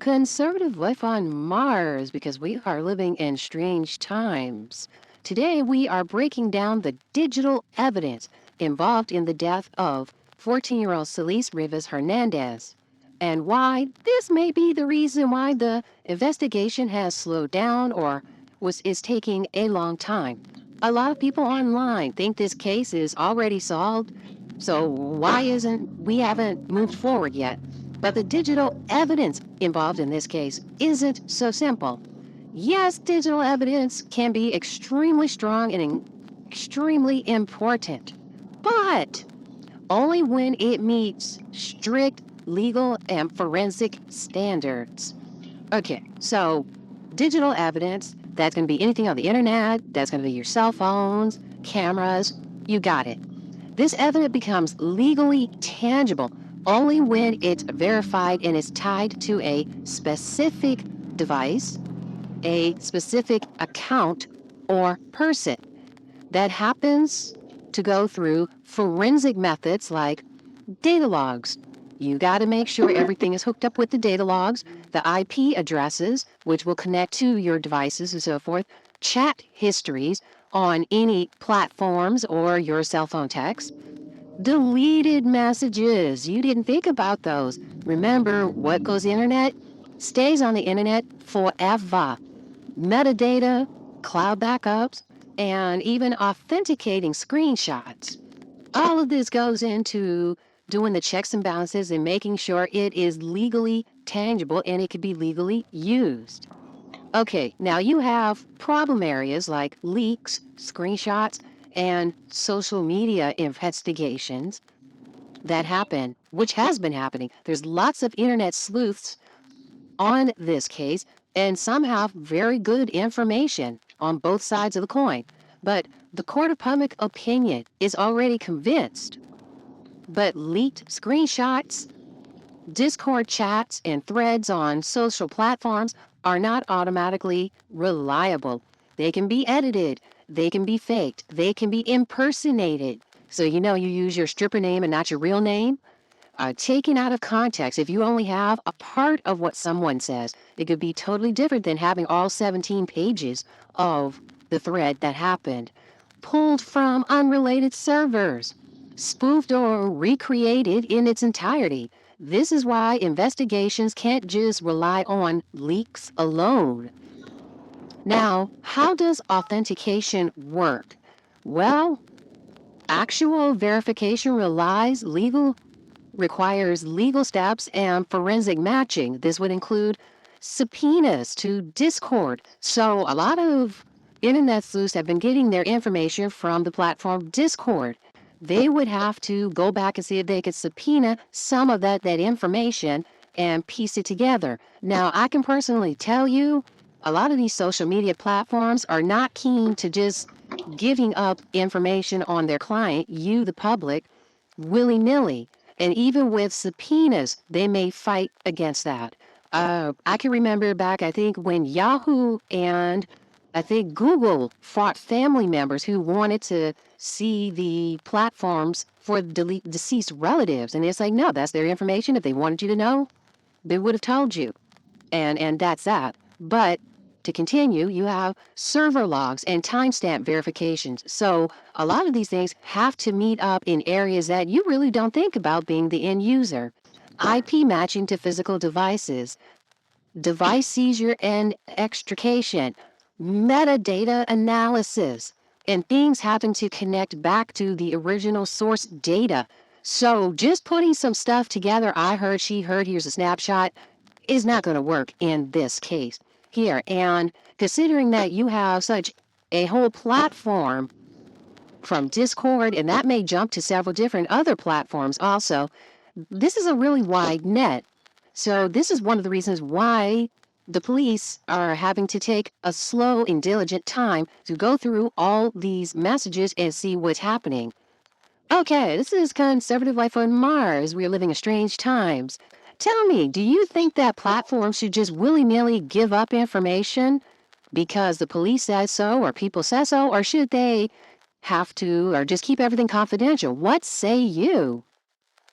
Conservative life on Mars because we are living in strange times. Today, we are breaking down the digital evidence involved in the death of 14-year-old Celeste Rivas Hernandez and why this may be the reason why the investigation has slowed down or is taking a long time. A lot of people online think this case is already solved, so why isn't we haven't moved forward yet? But the digital evidence involved in this case isn't so simple. Yes, digital evidence can be extremely strong and extremely important, but only when it meets strict legal and forensic standards. Okay, so digital evidence, that's going to be anything on the internet, that's going to be your cell phones, cameras, you got it. This evidence becomes legally tangible only when it's verified and is tied to a specific device, a specific account, or person. That happens to go through forensic methods like data logs. You got to make sure everything is hooked up with the data logs, the IP addresses, which will connect to your devices and so forth, chat histories on any platforms or your cell phone text, deleted messages. You didn't think about those. Remember, what goes internet stays on the internet forever. Metadata, cloud backups, and even authenticating screenshots. All of this goes into doing the checks and balances and making sure it is legally tangible and it can be legally used. Okay, now you have problem areas like leaks, screenshots, and social media investigations that happen, which has been happening. There's lots of internet sleuths on this case, and some have very good information on both sides of the coin. But the court of public opinion is already convinced. But leaked screenshots, Discord chats, and threads on social platforms are not automatically reliable. They can be edited, they can be faked, they can be impersonated. So you use your stripper name and not your real name. Taken out of context, if you only have a part of what someone says, it could be totally different than having all 17 pages of the thread that happened. Pulled from unrelated servers, spoofed or recreated in its entirety. This is why investigations can't just rely on leaks alone. Now, how does authentication work? Well, actual verification requires legal steps and forensic matching. This would include subpoenas to Discord. So a lot of internet sleuths have been getting their information from the platform Discord. They would have to go back and see if they could subpoena some of that information and piece it together. Now, I can personally tell you, a lot of these social media platforms are not keen to just giving up information on their client, you, the public, willy-nilly. And even with subpoenas, they may fight against that. I can remember back, I think, when Yahoo and I think Google fought family members who wanted to see the platforms for deceased relatives. And it's like, no, that's their information. If they wanted you to know, they would have told you. And that's that. But to continue, you have server logs and timestamp verifications. So a lot of these things have to meet up in areas that you really don't think about being the end user. IP matching to physical devices, device seizure and extrication, metadata analysis, and things happen to connect back to the original source data. So just putting some stuff together, I heard, she heard, here's a snapshot, is not going to work in this case here. And considering that you have such a whole platform from Discord, and that may jump to several different other platforms also, this is a really wide net. So this is one of the reasons why the police are having to take a slow and diligent time to go through all these messages and see what's happening. Okay, this is Conservative Life on Mars. We are living in strange times. Tell me, do you think that platforms should just willy-nilly give up information because the police says so or people say so, or should they have to or just keep everything confidential? What say you?